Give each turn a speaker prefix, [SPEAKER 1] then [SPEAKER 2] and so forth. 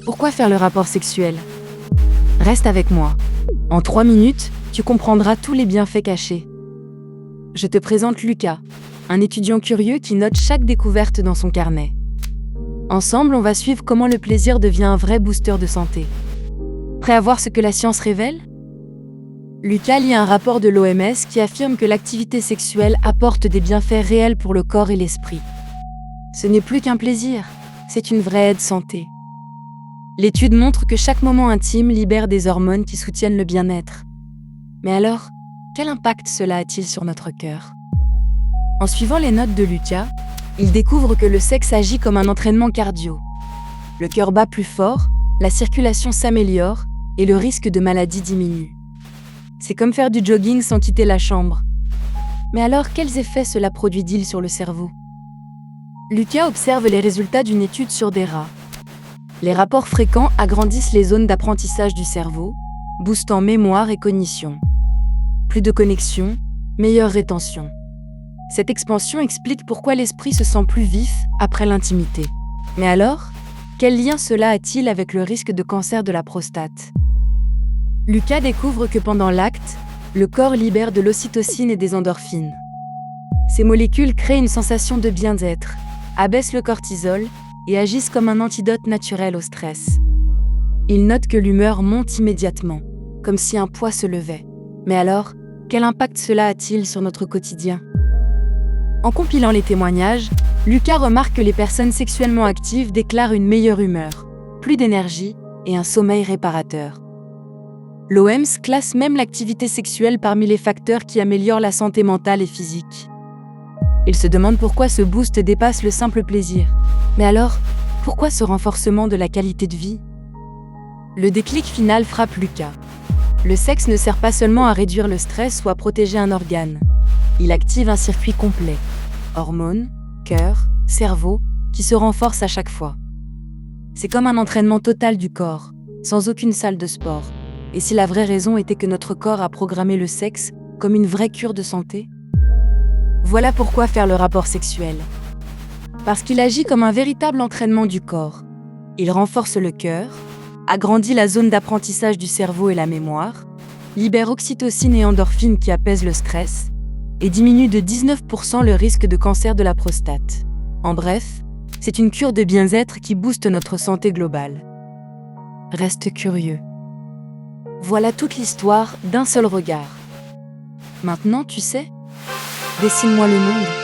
[SPEAKER 1] Pourquoi faire le rapport sexuel? Reste avec moi. En 3 minutes, tu comprendras tous les bienfaits cachés. Je te présente Lucas, un étudiant curieux qui note chaque découverte dans son carnet. Ensemble, on va suivre comment le plaisir devient un vrai booster de santé. Prêt à voir ce que la science révèle? Lucas lit un rapport de l'OMS qui affirme que l'activité sexuelle apporte des bienfaits réels pour le corps et l'esprit. Ce n'est plus qu'un plaisir, c'est une vraie aide santé. L'étude montre que chaque moment intime libère des hormones qui soutiennent le bien-être. Mais alors, quel impact cela a-t-il sur notre cœur? En suivant les notes de Lucas, il découvre que le sexe agit comme un entraînement cardio. Le cœur bat plus fort, la circulation s'améliore et le risque de maladie diminue. C'est comme faire du jogging sans quitter la chambre. Mais alors, quels effets cela produit-il sur le cerveau? Lucas observe les résultats d'une étude sur des rats. Les rapports fréquents agrandissent les zones d'apprentissage du cerveau, boostant mémoire et cognition. Plus de connexion, meilleure rétention. Cette expansion explique pourquoi l'esprit se sent plus vif après l'intimité. Mais alors, quel lien cela a-t-il avec le risque de cancer de la prostate? Lucas découvre que pendant l'acte, le corps libère de l'ocytocine et des endorphines. Ces molécules créent une sensation de bien-être, abaissent le cortisol et agissent comme un antidote naturel au stress. Il note que l'humeur monte immédiatement, comme si un poids se levait. Mais alors, quel impact cela a-t-il sur notre quotidien? En compilant les témoignages, Lucas remarque que les personnes sexuellement actives déclarent une meilleure humeur, plus d'énergie et un sommeil réparateur. L'OMS classe même l'activité sexuelle parmi les facteurs qui améliorent la santé mentale et physique. Il se demande pourquoi ce boost dépasse le simple plaisir. Mais alors, pourquoi ce renforcement de la qualité de vie? Le déclic final frappe Lucas. Le sexe ne sert pas seulement à réduire le stress ou à protéger un organe. Il active un circuit complet. Hormones, cœur, cerveau, qui se renforcent à chaque fois. C'est comme un entraînement total du corps, sans aucune salle de sport. Et si la vraie raison était que notre corps a programmé le sexe comme une vraie cure de santé? Voilà pourquoi faire le rapport sexuel. Parce qu'il agit comme un véritable entraînement du corps. Il renforce le cœur, agrandit la zone d'apprentissage du cerveau et la mémoire, libère oxytocine et endorphine qui apaisent le stress, et diminue de 19% le risque de cancer de la prostate. En bref, c'est une cure de bien-être qui booste notre santé globale. Reste curieux. Voilà toute l'histoire d'un seul regard. Maintenant, tu sais, dessine-moi le monde.